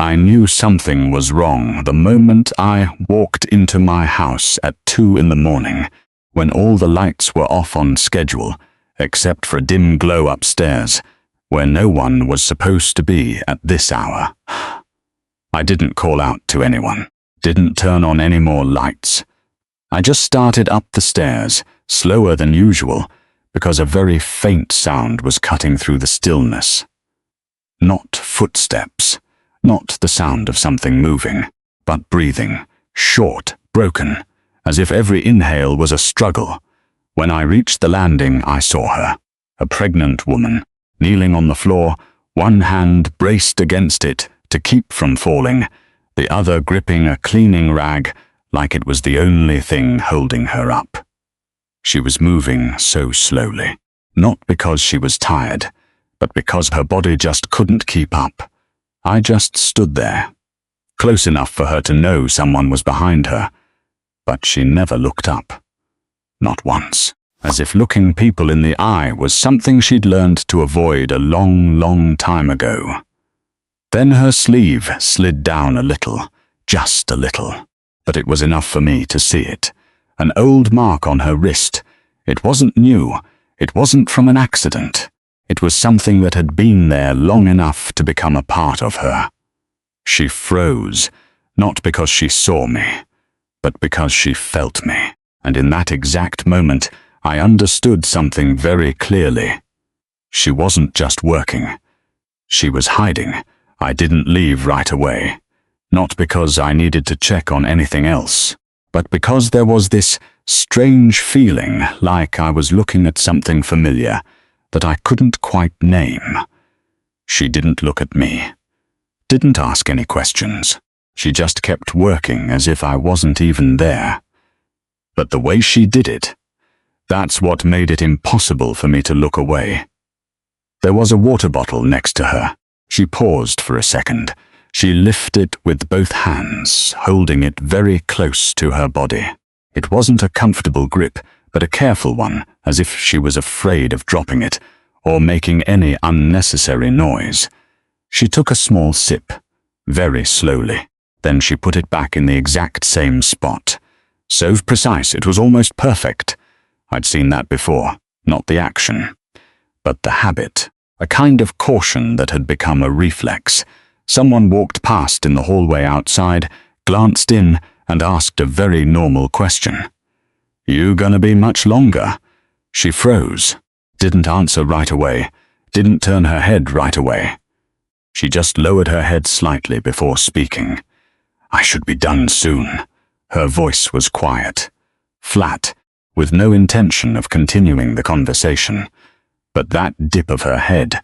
I knew something was wrong the moment I walked into my house at 2 in the morning, when all the lights were off on schedule, except for a dim glow upstairs, where no one was supposed to be at this hour. I didn't call out to anyone, didn't turn on any more lights. I just started up the stairs, slower than usual, because a very faint sound was cutting through the stillness. Not footsteps, not the sound of something moving, but breathing, short, broken, as if every inhale was a struggle. When I reached the landing, I saw her, a pregnant woman, kneeling on the floor, one hand braced against it to keep from falling, the other gripping a cleaning rag like it was the only thing holding her up. She was moving so slowly, not because she was tired, but because her body just couldn't keep up. I just stood there, close enough for her to know someone was behind her, but she never looked up. Not once, as if looking people in the eye was something she'd learned to avoid a long, long time ago. Then her sleeve slid down a little, just a little, but it was enough for me to see it. An old mark on her wrist. It wasn't new. It wasn't from an accident. It was something that had been there long enough to become a part of her. She froze, not because she saw me, but because she felt me. And in that exact moment, I understood something very clearly. She wasn't just working. She was hiding. I didn't leave right away. Not because I needed to check on anything else, but because there was this strange feeling like I was looking at something familiar that I couldn't quite name. She didn't look at me, didn't ask any questions. She just kept working as if I wasn't even there. But the way she did it, that's what made it impossible for me to look away. There was a water bottle next to her. She paused for a second. She lifted it with both hands, holding it very close to her body. It wasn't a comfortable grip, but a careful one, as if she was afraid of dropping it, or making any unnecessary noise. She took a small sip, very slowly. Then she put it back in the exact same spot. So precise, it was almost perfect. I'd seen that before, not the action, but the habit, a kind of caution that had become a reflex. Someone walked past in the hallway outside, glanced in, and asked a very normal question. "You gonna be much longer?" She froze, didn't answer right away, didn't turn her head right away. She just lowered her head slightly before speaking. "I should be done soon." Her voice was quiet, flat, with no intention of continuing the conversation. But that dip of her head,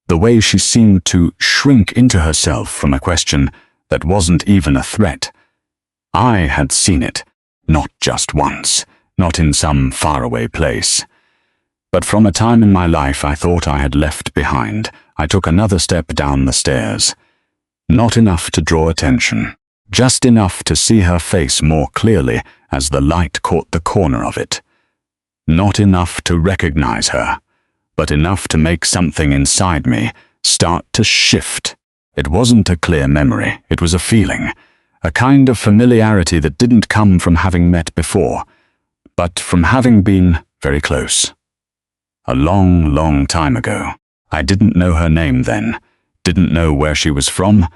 the way she seemed to shrink into herself from a question that wasn't even a threat. I had seen it, not just once, not in some faraway place, but from a time in my life I thought I had left behind. I took another step down the stairs. Not enough to draw attention, just enough to see her face more clearly as the light caught the corner of it. Not enough to recognize her, but enough to make something inside me start to shift. It wasn't a clear memory, it was a feeling, a kind of familiarity that didn't come from having met before, but from having been very close. A long, long time ago. I didn't know her name then, didn't know where she was from,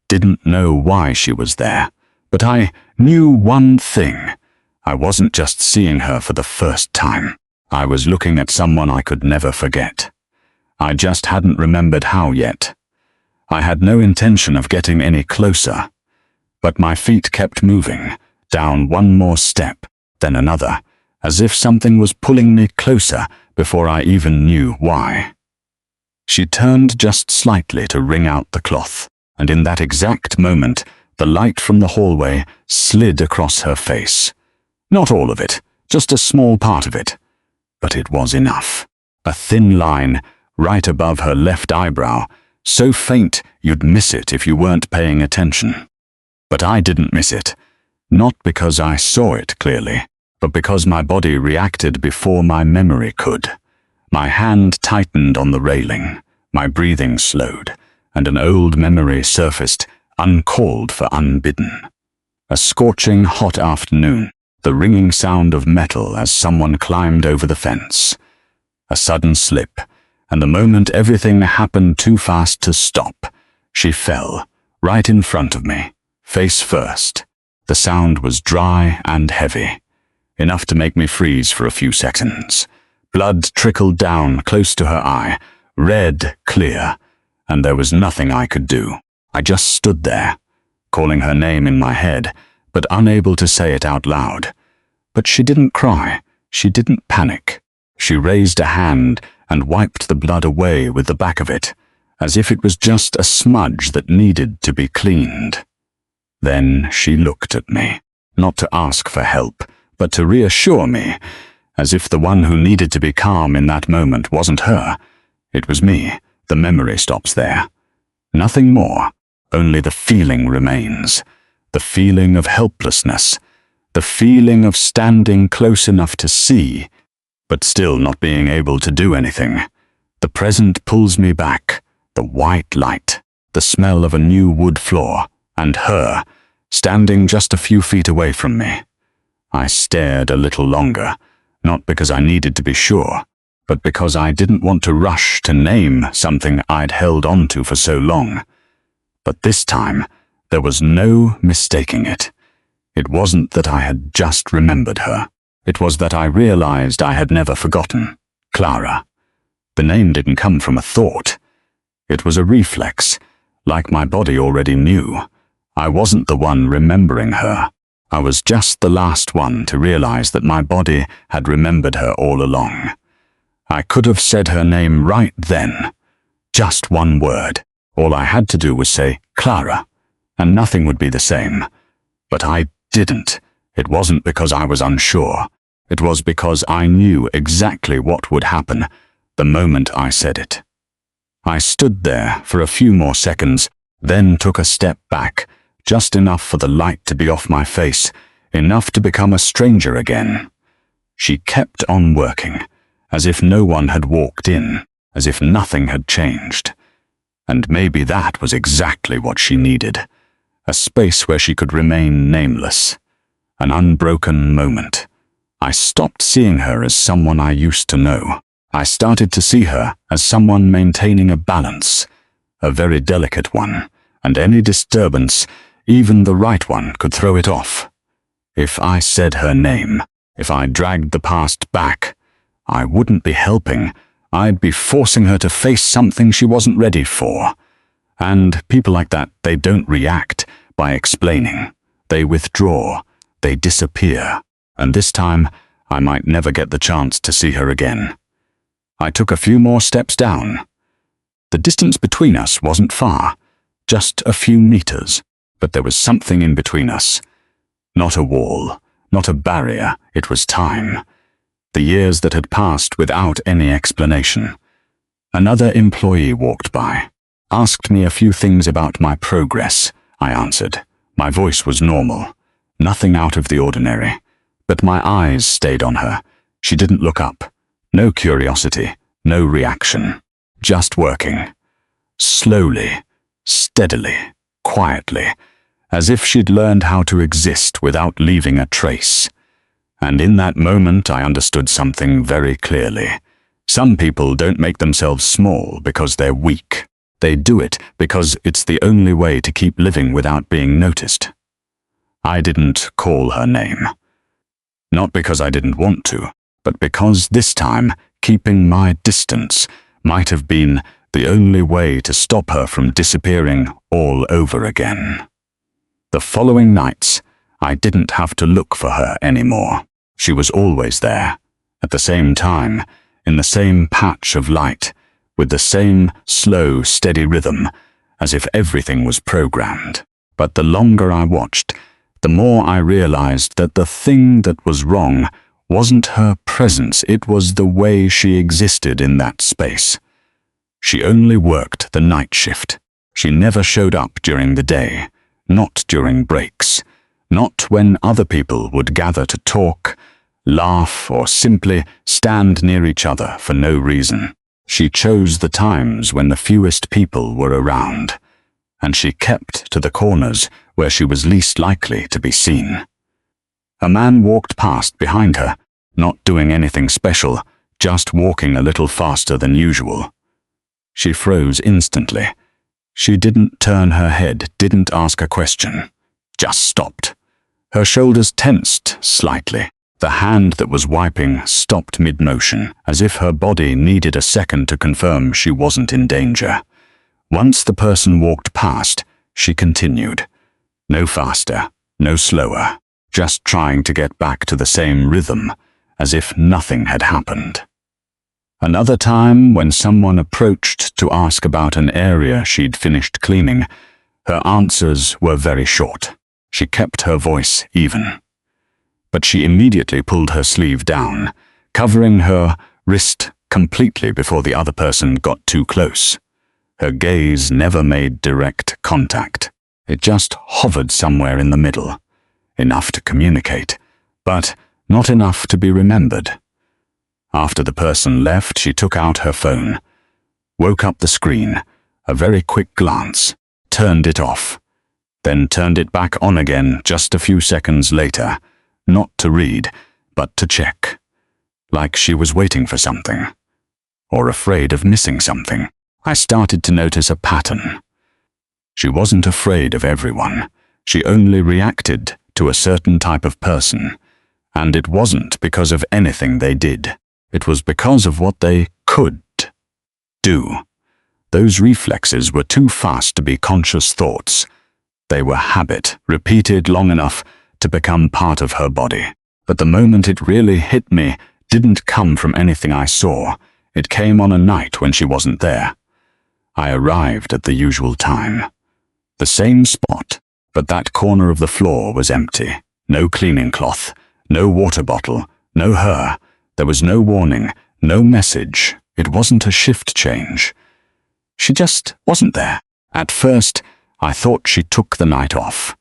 didn't know why she was there, but I knew one thing. I wasn't just seeing her for the first time. I was looking at someone I could never forget. I just hadn't remembered how yet. I had no intention of getting any closer, but my feet kept moving, down one more step, then another, as if something was pulling me closer before I even knew why. She turned just slightly to wring out the cloth, and in that exact moment, the light from the hallway slid across her face. Not all of it, just a small part of it. But it was enough. A thin line right above her left eyebrow, so faint you'd miss it if you weren't paying attention. But I didn't miss it, not because I saw it clearly, but because my body reacted before my memory could. My hand tightened on the railing, my breathing slowed, and an old memory surfaced uncalled for, unbidden. A scorching hot afternoon, the ringing sound of metal as someone climbed over the fence. A sudden slip, and the moment everything happened too fast to stop, she fell, right in front of me, face first. The sound was dry and heavy, enough to make me freeze for a few seconds. Blood trickled down close to her eye, red, clear, and there was nothing I could do. I just stood there, calling her name in my head, but unable to say it out loud. But she didn't cry, she didn't panic. She raised a hand and wiped the blood away with the back of it, as if it was just a smudge that needed to be cleaned. Then she looked at me, not to ask for help, but to reassure me, as if the one who needed to be calm in that moment wasn't her. It was me. The memory stops there. Nothing more, only the feeling remains. The feeling of helplessness. The feeling of standing close enough to see, but still not being able to do anything. The present pulls me back. The white light, the smell of a new wood floor, and her, standing just a few feet away from me. I stared a little longer, not because I needed to be sure, but because I didn't want to rush to name something I'd held on to for so long. But this time, there was no mistaking it. It wasn't that I had just remembered her. It was that I realized I had never forgotten. Clara. The name didn't come from a thought. It was a reflex, like my body already knew. I wasn't the one remembering her. I was just the last one to realize that my body had remembered her all along. I could have said her name right then. Just one word. All I had to do was say, Clara, and nothing would be the same. But I didn't. It wasn't because I was unsure. It was because I knew exactly what would happen the moment I said it. I stood there for a few more seconds, then took a step back, just enough for the light to be off my face, enough to become a stranger again. She kept on working, as if no one had walked in, as if nothing had changed. And maybe that was exactly what she needed. A space where she could remain nameless. An unbroken moment. I stopped seeing her as someone I used to know. I started to see her as someone maintaining a balance, a very delicate one, and any disturbance, even the right one, could throw it off. If I said her name, if I dragged the past back, I wouldn't be helping. I'd be forcing her to face something she wasn't ready for. And people like that, they don't react by explaining. They withdraw. They disappear. And this time, I might never get the chance to see her again. I took a few more steps down. The distance between us wasn't far, just a few meters, but there was something in between us. Not a wall, not a barrier, it was time. The years that had passed without any explanation. Another employee walked by, asked me a few things about my progress. I answered. My voice was normal, nothing out of the ordinary, but my eyes stayed on her. She didn't look up. No curiosity, no reaction, just working. Slowly, steadily, quietly, as if she'd learned how to exist without leaving a trace. And in that moment I understood something very clearly. Some people don't make themselves small because they're weak. They do it because it's the only way to keep living without being noticed. I didn't call her name. Not because I didn't want to, but because this time, keeping my distance might have been the only way to stop her from disappearing all over again. The following nights, I didn't have to look for her anymore. She was always there, at the same time, in the same patch of light, with the same slow, steady rhythm, as if everything was programmed. But the longer I watched, the more I realized that the thing that was wrong wasn't her presence, it was the way she existed in that space. She only worked the night shift. She never showed up during the day, not during breaks, not when other people would gather to talk, laugh, or simply stand near each other for no reason. She chose the times when the fewest people were around. and she kept to the corners where she was least likely to be seen. A man walked past behind her, not doing anything special, just walking a little faster than usual. She froze instantly. She didn't turn her head, didn't ask a question, just stopped. Her shoulders tensed slightly. The hand that was wiping stopped mid-motion, as if her body needed a second to confirm she wasn't in danger. Once the person walked past, she continued. No faster, no slower, just trying to get back to the same rhythm, as if nothing had happened. Another time, when someone approached to ask about an area she'd finished cleaning, her answers were very short. She kept her voice even. But she immediately pulled her sleeve down, covering her wrist completely before the other person got too close. Her gaze never made direct contact. It just hovered somewhere in the middle, enough to communicate, but not enough to be remembered. After the person left, she took out her phone, woke up the screen, a very quick glance, turned it off, then turned it back on again just a few seconds later, not to read, but to check, like she was waiting for something, or afraid of missing something. I started to notice a pattern. She wasn't afraid of everyone. She only reacted to a certain type of person, and it wasn't because of anything they did. It was because of what they could do. Those reflexes were too fast to be conscious thoughts. They were habit, repeated long enough to become part of her body. But the moment it really hit me didn't come from anything I saw. It came on a night when she wasn't there. I arrived at the usual time. The same spot, but that corner of the floor was empty. No cleaning cloth, no water bottle, no her. There was no warning, no message. It wasn't a shift change. She just wasn't there. At first, I thought she took the night off.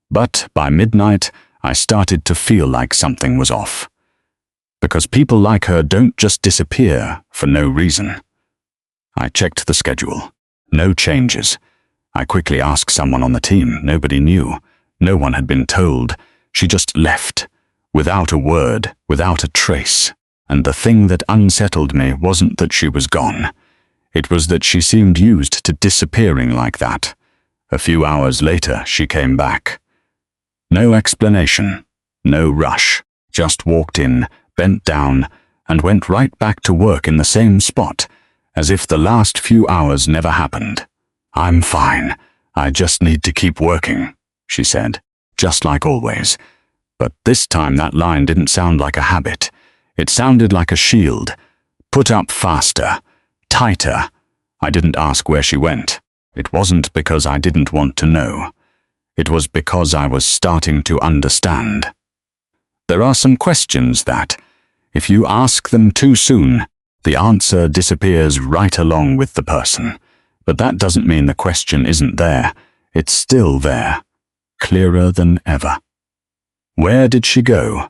But by midnight, I started to feel like something was off. Because people like her don't just disappear for no reason. I checked the schedule. No changes. I quickly asked someone on the team. Nobody knew. No one had been told. She just left, without a word, without a trace. And the thing that unsettled me wasn't that she was gone. It was that she seemed used to disappearing like that. A few hours later, she came back. No explanation, no rush. Just walked in, bent down, and went right back to work in the same spot, as if the last few hours never happened. "I'm fine. I just need to keep working," she said, just like always. But this time that line didn't sound like a habit. It sounded like a shield. Put up faster, tighter. I didn't ask where she went. It wasn't because I didn't want to know. It was because I was starting to understand. There are some questions that, if you ask them too soon, the answer disappears right along with the person. But that doesn't mean the question isn't there. It's still there, clearer than ever. Where did she go?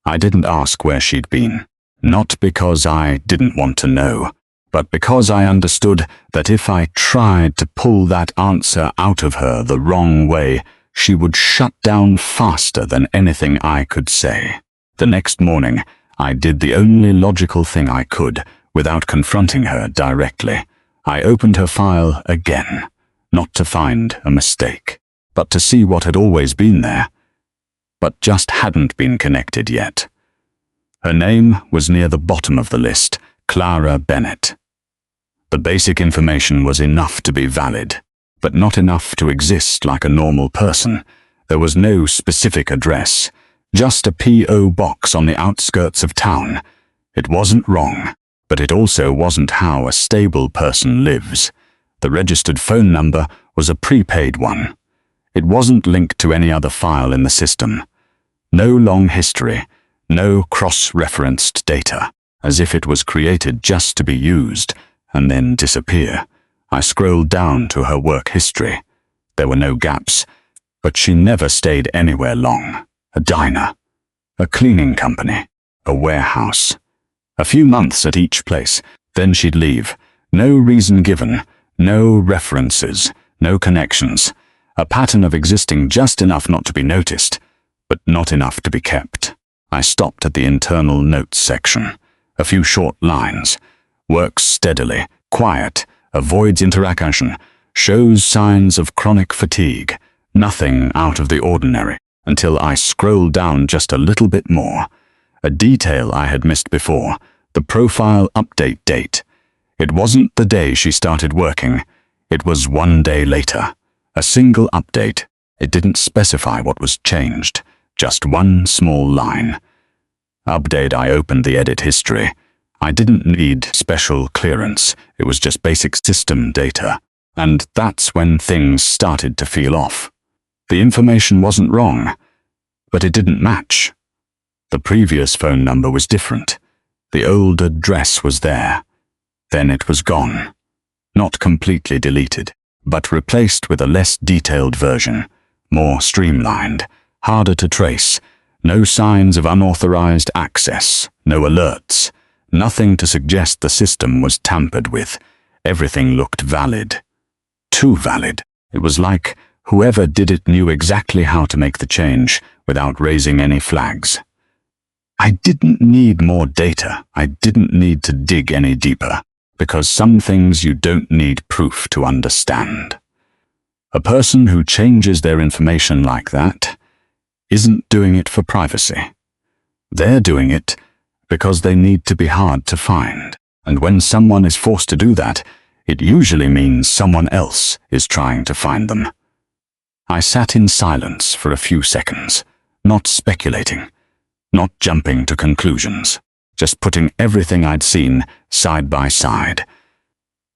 I didn't ask where she'd been, not because I didn't want to know, but because I understood that if I tried to pull that answer out of her the wrong way, she would shut down faster than anything I could say. The next morning, I did the only logical thing I could without confronting her directly. I opened her file again, not to find a mistake, but to see what had always been there, but just hadn't been connected yet. Her name was near the bottom of the list, Clara Bennett. The basic information was enough to be valid, but not enough to exist like a normal person. There was no specific address, just a P.O. box on the outskirts of town. It wasn't wrong, but it also wasn't how a stable person lives. The registered phone number was a prepaid one. It wasn't linked to any other file in the system. No long history, no cross-referenced data, as if it was created just to be used and then disappear. I scrolled down to her work history. There were no gaps, but she never stayed anywhere long. A diner, a cleaning company, a warehouse. A few months at each place, then she'd leave. No reason given, no references, no connections, a pattern of existing just enough not to be noticed, but not enough to be kept. I stopped at the internal notes section. A few short lines. Works steadily, quiet, avoids interaction, shows signs of chronic fatigue. Nothing out of the ordinary, until I scrolled down just a little bit more. A detail I had missed before, the profile update date. It wasn't the day she started working. It was 1 day later. A single update. It didn't specify what was changed. Just one small line. Update. I opened the edit history. I didn't need special clearance. It was just basic system data. And that's when things started to feel off. The information wasn't wrong, but it didn't match. The previous phone number was different. The old address was there. Then it was gone. Not completely deleted, but replaced with a less detailed version, more streamlined, harder to trace. No signs of unauthorized access, no alerts, nothing to suggest the system was tampered with. Everything looked valid. Too valid. It was like whoever did it knew exactly how to make the change without raising any flags. I didn't need more data. I didn't need to dig any deeper, because some things you don't need proof to understand. A person who changes their information like that isn't doing it for privacy. They're doing it because they need to be hard to find. And when someone is forced to do that, it usually means someone else is trying to find them. I sat in silence for a few seconds, not speculating, not jumping to conclusions, just putting everything I'd seen side by side.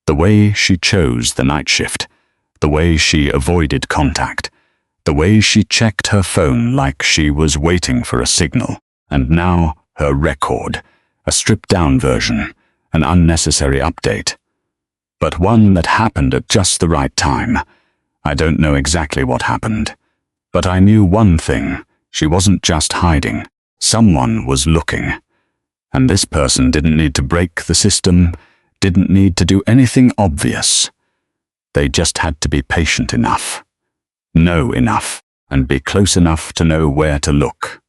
The way she chose the night shift, the way she avoided contact, the way she checked her phone like she was waiting for a signal, and now her record, a stripped-down version, an unnecessary update. But one that happened at just the right time. I don't know exactly what happened, but I knew one thing. She wasn't just hiding. Someone was looking. And this person didn't need to break the system, didn't need to do anything obvious. They just had to be patient enough, know enough, and be close enough to know where to look.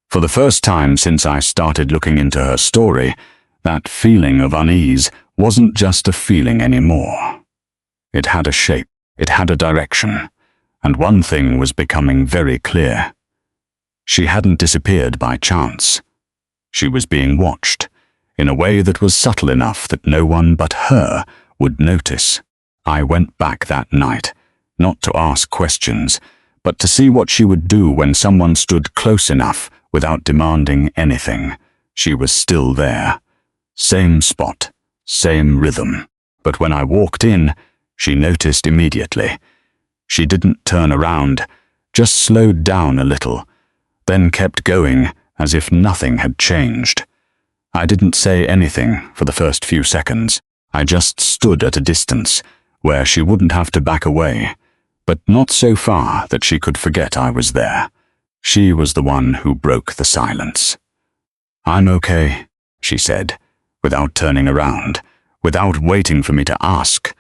For the first time since I started looking into her story, that feeling of unease wasn't just a feeling anymore. It had a shape, it had a direction, and one thing was becoming very clear. She hadn't disappeared by chance. She was being watched, in a way that was subtle enough that no one but her would notice. I went back that night, not to ask questions, but to see what she would do when someone stood close enough without demanding anything. She was still there. Same spot, same rhythm. But when I walked in, she noticed immediately. She didn't turn around, just slowed down a little, then kept going as if nothing had changed. I didn't say anything for the first few seconds. I just stood at a distance, where she wouldn't have to back away, but not so far that she could forget I was there. She was the one who broke the silence. "I'm okay," she said, without turning around, without waiting for me to ask.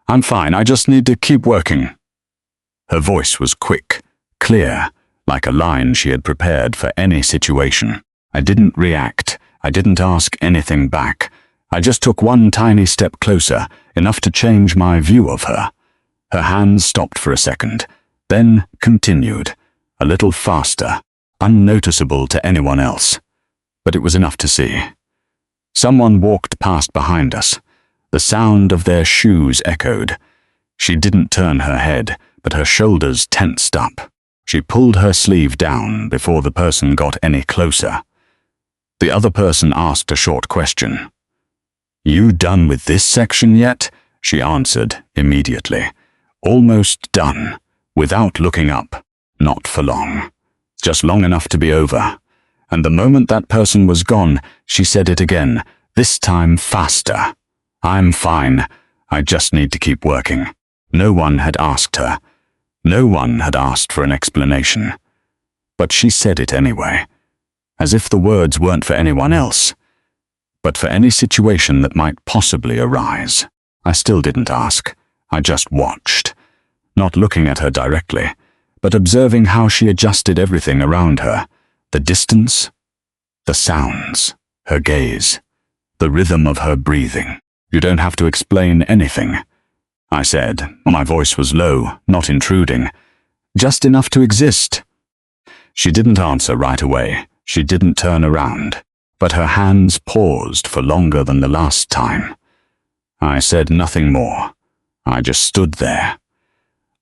"I'm fine, I just need to keep working." Her voice was quick, clear, like a line she had prepared for any situation. I didn't react. I didn't ask anything back. I just took one tiny step closer, enough to change my view of her. Her hands stopped for a second, then continued, a little faster, unnoticeable to anyone else. But it was enough to see. Someone walked past behind us. The sound of their shoes echoed. She didn't turn her head, but her shoulders tensed up. She pulled her sleeve down before the person got any closer. The other person asked a short question. "You done with this section yet?" She answered immediately. "Almost done," without looking up. Not for long. Just long enough to be over. And the moment that person was gone, she said it again, this time faster. "I'm fine. I just need to keep working." No one had asked her. No one had asked for an explanation. But she said it anyway, as if the words weren't for anyone else, but for any situation that might possibly arise. I still didn't ask. I just watched. not looking at her directly, but observing how she adjusted everything around her, the distance, the sounds, her gaze, the rhythm of her breathing. "You don't have to explain anything," I said. My voice was low, not intruding, just enough to exist. She didn't answer right away. She didn't turn around, but her hands paused for longer than the last time. I said nothing more. I just stood there,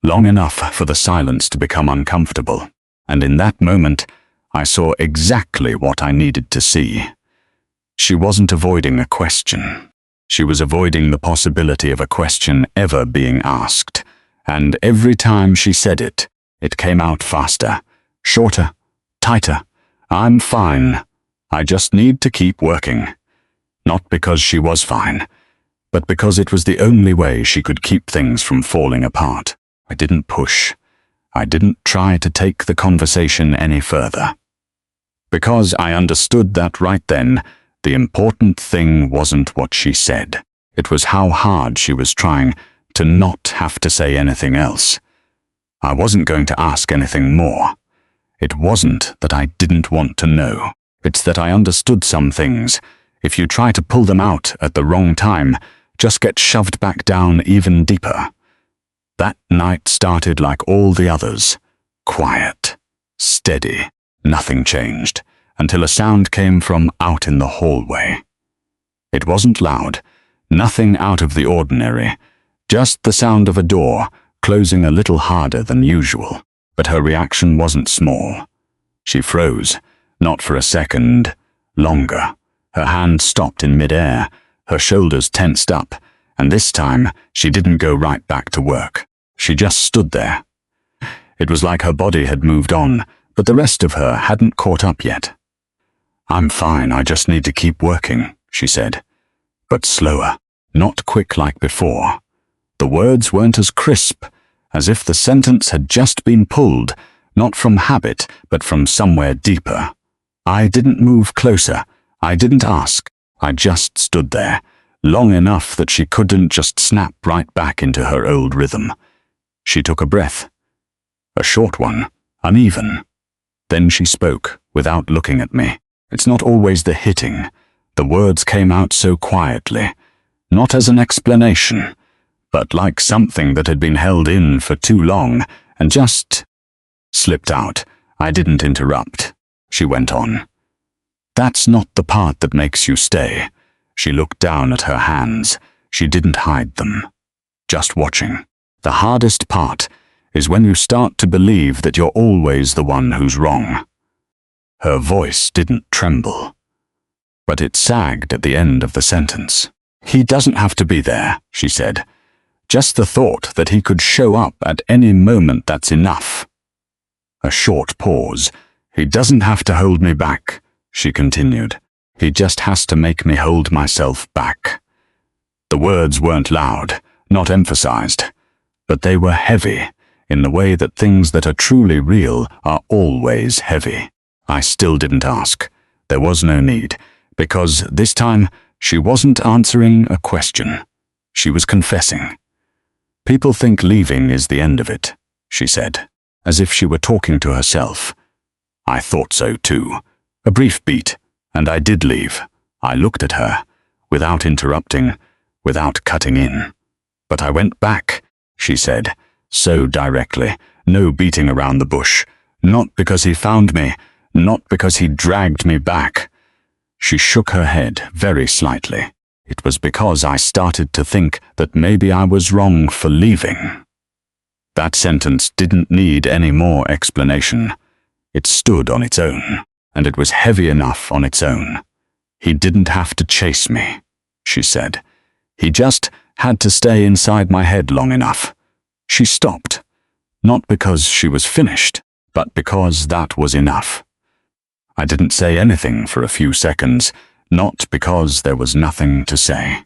long enough for the silence to become uncomfortable, and in that moment, I saw exactly what I needed to see. She wasn't avoiding a question. She was avoiding the possibility of a question ever being asked, and every time she said it, it came out faster, shorter, tighter. "I'm fine. I just need to keep working." Not because she was fine, but because it was the only way she could keep things from falling apart. I didn't push. I didn't try to take the conversation any further. Because I understood that right then, the important thing wasn't what she said. It was how hard she was trying to not have to say anything else. I wasn't going to ask anything more. It wasn't that I didn't want to know. It's that I understood some things. If you try to pull them out at the wrong time, just get shoved back down even deeper. That night started like all the others. Quiet, steady, nothing changed, until a sound came from out in the hallway. It wasn't loud, nothing out of the ordinary, just the sound of a door closing a little harder than usual. But her reaction wasn't small. She froze, not for a second, longer. Her hand stopped in midair, her shoulders tensed up, and this time she didn't go right back to work. She just stood there. It was like her body had moved on, but the rest of her hadn't caught up yet. "I'm fine, I just need to keep working," she said. But slower, not quick like before. The words weren't as crisp, as if the sentence had just been pulled, not from habit, but from somewhere deeper. I didn't move closer. I didn't ask. I just stood there, long enough that she couldn't just snap right back into her old rhythm. She took a breath. A short one, uneven. Then she spoke, without looking at me. It's not always the hitting. The words came out so quietly, not as an explanation, but like something that had been held in for too long and just slipped out. I didn't interrupt. She went on. "That's not the part that makes you stay." She looked down at her hands. She didn't hide them. Just watching. "The hardest part is when you start to believe that you're always the one who's wrong." Her voice didn't tremble, but it sagged at the end of the sentence. "He doesn't have to be there," she said. "Just the thought that he could show up at any moment, that's enough." A short pause. "He doesn't have to hold me back," she continued. "He just has to make me hold myself back." The words weren't loud, not emphasized, but they were heavy, in the way that things that are truly real are always heavy. I still didn't ask. There was no need, because this time she wasn't answering a question. She was confessing. "People think leaving is the end of it," she said, as if she were talking to herself. I thought so too. A brief beat, and I did leave. I looked at her, without interrupting, without cutting in. "But I went back," she said, so directly, no beating around the bush. "Not because he found me, not because he dragged me back." She shook her head very slightly. "It was because I started to think that maybe I was wrong for leaving." That sentence didn't need any more explanation. It stood on its own, and it was heavy enough on its own. "He didn't have to chase me," she said. "He just had to stay inside my head long enough." She stopped, not because she was finished, but because that was enough. I didn't say anything for a few seconds, not because there was nothing to say,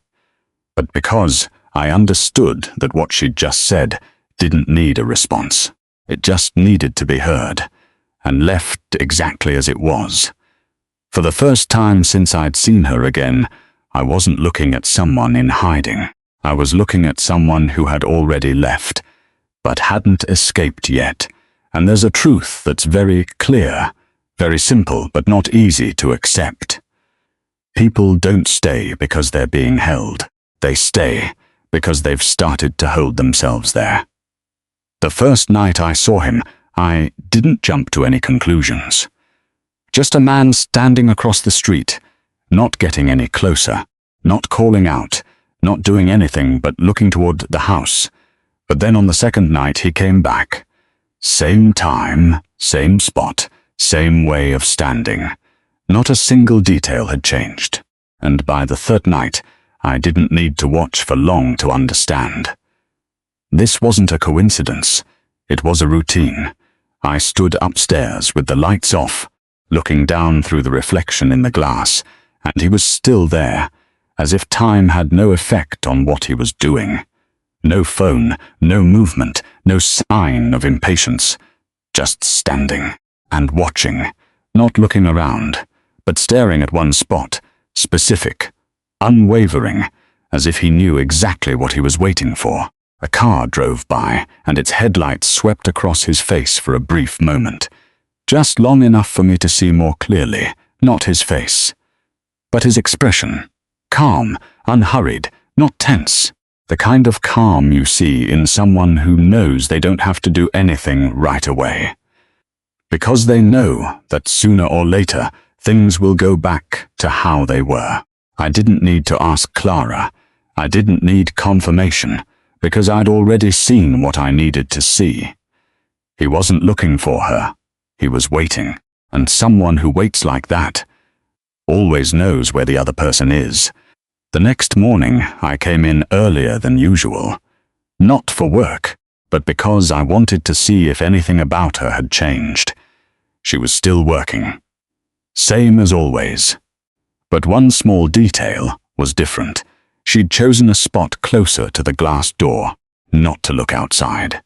but because I understood that what she'd just said didn't need a response. It just needed to be heard, and left exactly as it was. For the first time since I'd seen her again, I wasn't looking at someone in hiding. I was looking at someone who had already left, but hadn't escaped yet. And there's a truth that's very clear, very simple, but not easy to accept. People don't stay because they're being held. They stay because they've started to hold themselves there. The first night I saw him, I didn't jump to any conclusions. Just a man standing across the street, not getting any closer, not calling out, not doing anything but looking toward the house. But then on the second night he came back. Same time, same spot, same way of standing. Not a single detail had changed. And by the third night, I didn't need to watch for long to understand. This wasn't a coincidence. It was a routine. I stood upstairs with the lights off, looking down through the reflection in the glass, and he was still there, as if time had no effect on what he was doing. No phone, no movement, no sign of impatience. Just standing and watching, not looking around, but staring at one spot, specific, unwavering, as if he knew exactly what he was waiting for. A car drove by, and its headlights swept across his face for a brief moment, just long enough for me to see more clearly, not his face, but his expression. Calm, unhurried, not tense. The kind of calm you see in someone who knows they don't have to do anything right away. Because they know that sooner or later, things will go back to how they were. I didn't need to ask Clara. I didn't need confirmation, because I'd already seen what I needed to see. He wasn't looking for her. He was waiting, and someone who waits like that always knows where the other person is. The next morning, I came in earlier than usual. Not for work, but because I wanted to see if anything about her had changed. She was still working. Same as always. But one small detail was different. She'd chosen a spot closer to the glass door, not to look outside.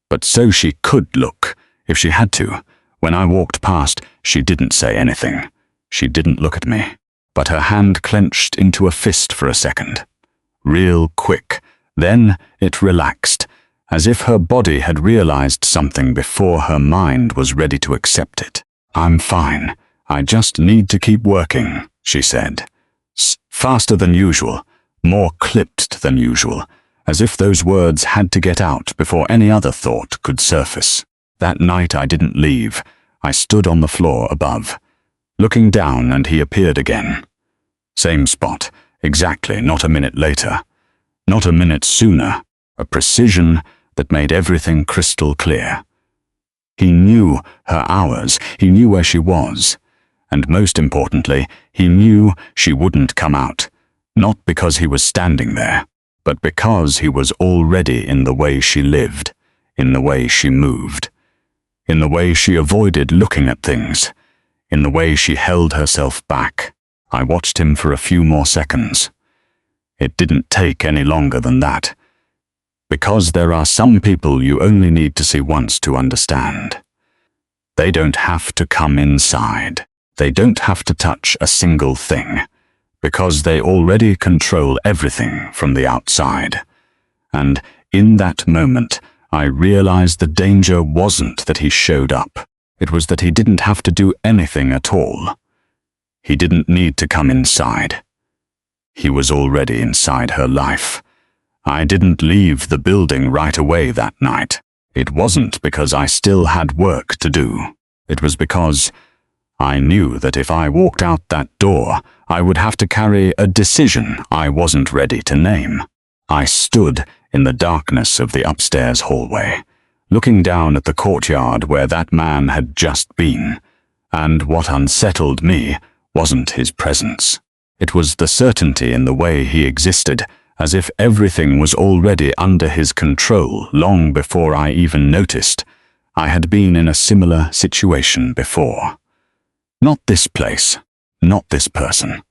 But so she could look, if she had to. When I walked past, she didn't say anything. She didn't look at me, but her hand clenched into a fist for a second. Real quick. Then it relaxed, as if her body had realized something before her mind was ready to accept it. "I'm fine. I just need to keep working," she said. Faster than usual, more clipped than usual, as if those words had to get out before any other thought could surface. That night I didn't leave. I stood on the floor above, looking down, and he appeared again. Same spot, exactly, not a minute later. Not a minute sooner. A precision that made everything crystal clear. He knew her hours, he knew where she was, and most importantly, he knew she wouldn't come out, not because he was standing there, but because he was already in the way she lived, in the way she moved, in the way she avoided looking at things, in the way she held herself back. I watched him for a few more seconds. It didn't take any longer than that. Because there are some people you only need to see once to understand. They don't have to come inside. They don't have to touch a single thing, because they already control everything from the outside. And in that moment, I realized the danger wasn't that he showed up. It was that he didn't have to do anything at all. He didn't need to come inside. He was already inside her life. I didn't leave the building right away that night. It wasn't because I still had work to do. It was because I knew that if I walked out that door, I would have to carry a decision I wasn't ready to name. I stood in the darkness of the upstairs hallway, looking down at the courtyard where that man had just been, and what unsettled me wasn't his presence. It was the certainty in the way he existed, as if everything was already under his control long before I even noticed. I had been in a similar situation before. Not this place, not this person,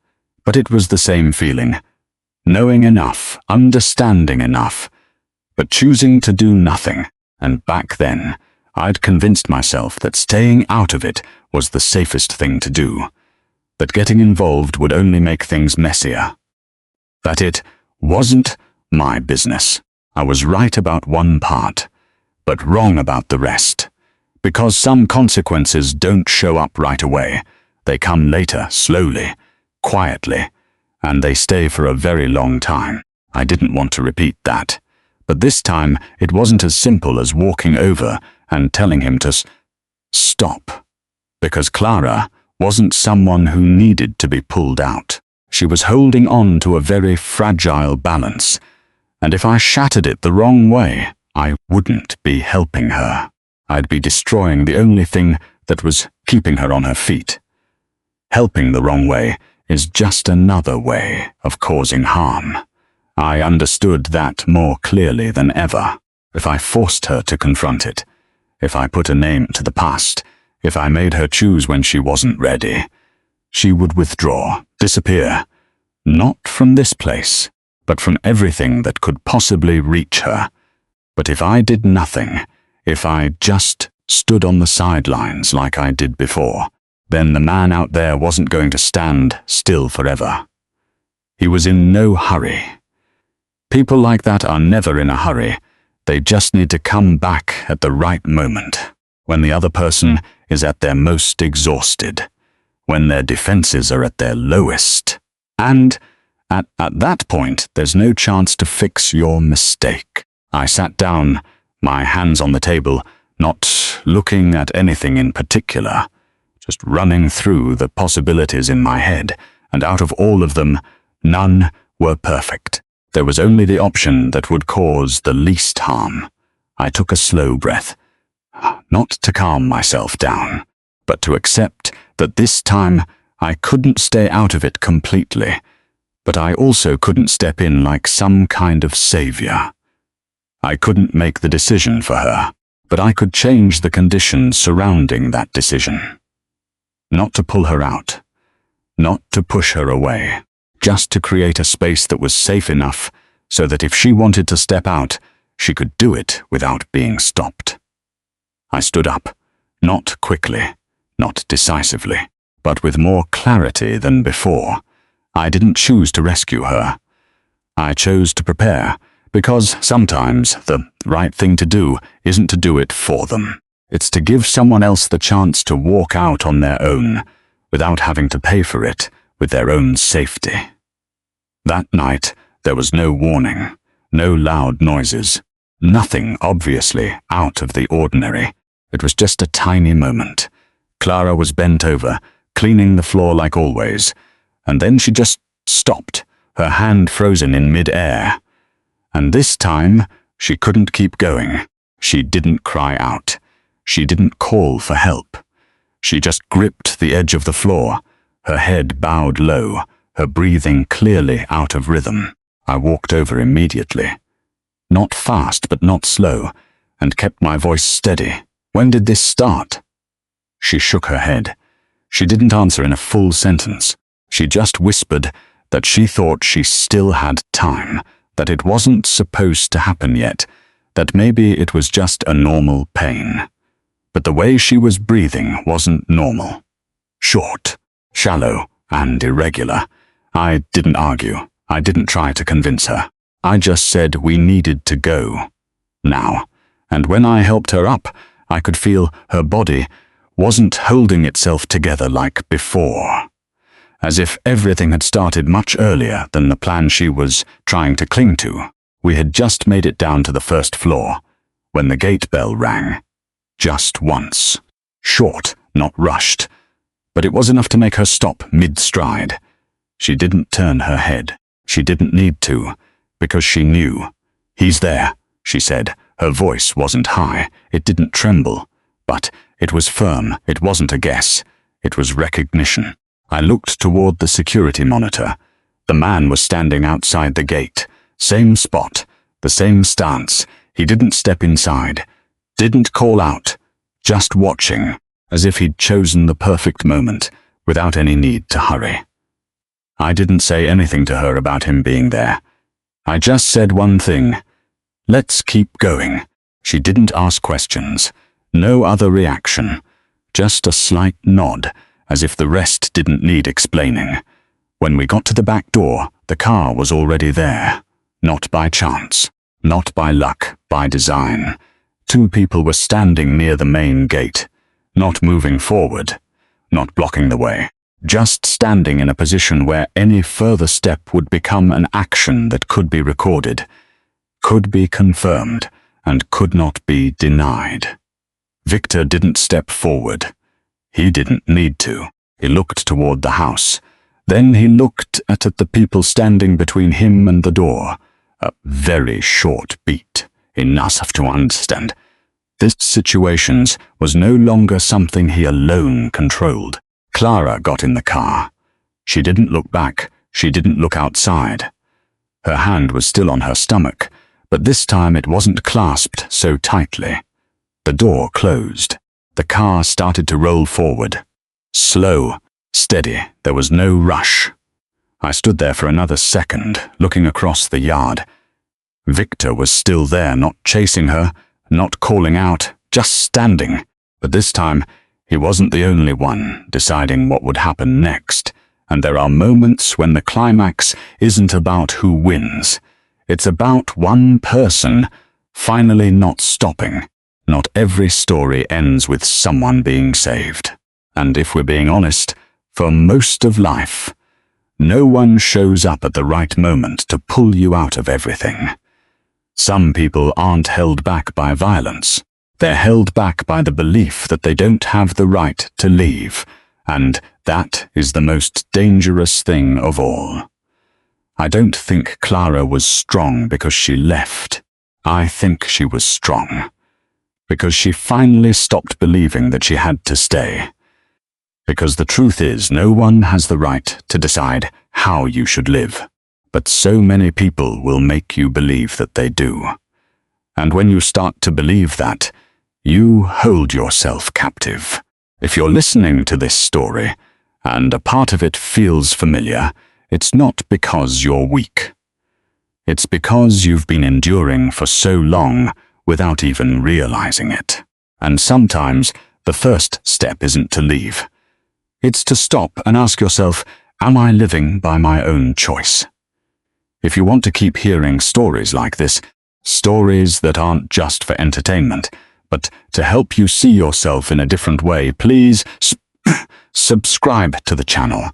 but it was the same feeling. Knowing enough, understanding enough, but choosing to do nothing. And back then, I'd convinced myself that staying out of it was the safest thing to do, that getting involved would only make things messier, that it wasn't my business. I was right about one part. but wrong about the rest. Because some consequences don't show up right away. They come later, slowly, quietly, and they stay for a very long time. I didn't want to repeat that. But this time, it wasn't as simple as walking over and telling him to stop. Because Clara wasn't someone who needed to be pulled out. She was holding on to a very fragile balance, and if I shattered it the wrong way, I wouldn't be helping her. I'd be destroying the only thing that was keeping her on her feet. Helping the wrong way is just another way of causing harm. I understood that more clearly than ever. If I forced her to confront it, if I put a name to the past, if I made her choose when she wasn't ready, she would withdraw, disappear, not from this place, but from everything that could possibly reach her. But if I did nothing, if I just stood on the sidelines like I did before, then the man out there wasn't going to stand still forever. He was in no hurry. People like that are never in a hurry. They just need to come back at the right moment, when the other person is at their most exhausted, when their defenses are at their lowest. And at that point, there's no chance to fix your mistake. I sat down, my hands on the table, not looking at anything in particular, just running through the possibilities in my head, and out of all of them, none were perfect. There was only the option that would cause the least harm. I took a slow breath, not to calm myself down, but to accept that this time I couldn't stay out of it completely, but I also couldn't step in like some kind of savior. I couldn't make the decision for her, but I could change the conditions surrounding that decision. Not to pull her out, not to push her away, just to create a space that was safe enough so that if she wanted to step out, she could do it without being stopped. I stood up, not quickly, not decisively, but with more clarity than before. I didn't choose to rescue her. I chose to prepare, because sometimes the right thing to do isn't to do it for them. It's to give someone else the chance to walk out on their own, without having to pay for it with their own safety. That night, there was no warning, no loud noises, nothing obviously out of the ordinary. It was just a tiny moment. Clara was bent over, cleaning the floor like always, and then she just stopped, her hand frozen in mid-air. And this time, she couldn't keep going. She didn't cry out. She didn't call for help. She just gripped the edge of the floor, her head bowed low, her breathing clearly out of rhythm. I walked over immediately. Not fast, but not slow, and kept my voice steady. "When did this start?" She shook her head. She didn't answer in a full sentence. She just whispered that she thought she still had time, that it wasn't supposed to happen yet, that maybe it was just a normal pain. But the way she was breathing wasn't normal. Short, shallow, and irregular. I didn't argue. I didn't try to convince her. I just said we needed to go. Now. And when I helped her up, I could feel her body wasn't holding itself together like before. As if everything had started much earlier than the plan she was trying to cling to. We had just made it down to the first floor, when the gate bell rang. Just once. Short, not rushed. But it was enough to make her stop mid-stride. She didn't turn her head. She didn't need to, because she knew. "He's there," she said. Her voice wasn't high. It didn't tremble. But it was firm. It wasn't a guess. It was recognition. I looked toward the security monitor. The man was standing outside the gate. Same spot. The same stance. He didn't step inside. Didn't call out. Just watching, as if he'd chosen the perfect moment, without any need to hurry. I didn't say anything to her about him being there. I just said one thing. "Let's keep going." She didn't ask questions. No other reaction. Just a slight nod, as if the rest didn't need explaining. When we got to the back door, the car was already there. Not by chance. Not by luck. By design. 2 people were standing near the main gate, not moving forward, not blocking the way, just standing in a position where any further step would become an action that could be recorded, could be confirmed, and could not be denied. Victor didn't step forward. He didn't need to. He looked toward the house. Then he looked at the people standing between him and the door. A very short beat, enough to understand. This situation was no longer something he alone controlled. Clara got in the car. She didn't look back. She didn't look outside. Her hand was still on her stomach, but this time it wasn't clasped so tightly. The door closed. The car started to roll forward. Slow, steady, there was no rush. I stood there for another second, looking across the yard. Victor was still there, not chasing her, not calling out, just standing. But this time, he wasn't the only one deciding what would happen next. And there are moments when the climax isn't about who wins. It's about one person finally not stopping. Not every story ends with someone being saved. And if we're being honest, for most of life, no one shows up at the right moment to pull you out of everything. Some people aren't held back by violence. They're held back by the belief that they don't have the right to leave, and that is the most dangerous thing of all. I don't think Clara was strong because she left. I think she was strong because she finally stopped believing that she had to stay. Because the truth is, no one has the right to decide how you should live. But so many people will make you believe that they do. And when you start to believe that, you hold yourself captive. If you're listening to this story, and a part of it feels familiar, it's not because you're weak. It's because you've been enduring for so long without even realizing it. And sometimes the first step isn't to leave. It's to stop and ask yourself, am I living by my own choice? If you want to keep hearing stories like this, stories that aren't just for entertainment, but to help you see yourself in a different way, please subscribe to the channel.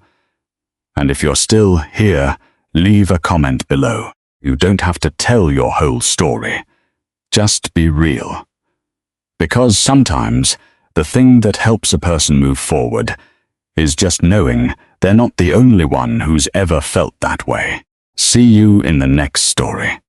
And if you're still here, leave a comment below. You don't have to tell your whole story. Just be real. Because sometimes the thing that helps a person move forward is just knowing they're not the only one who's ever felt that way. See you in the next story.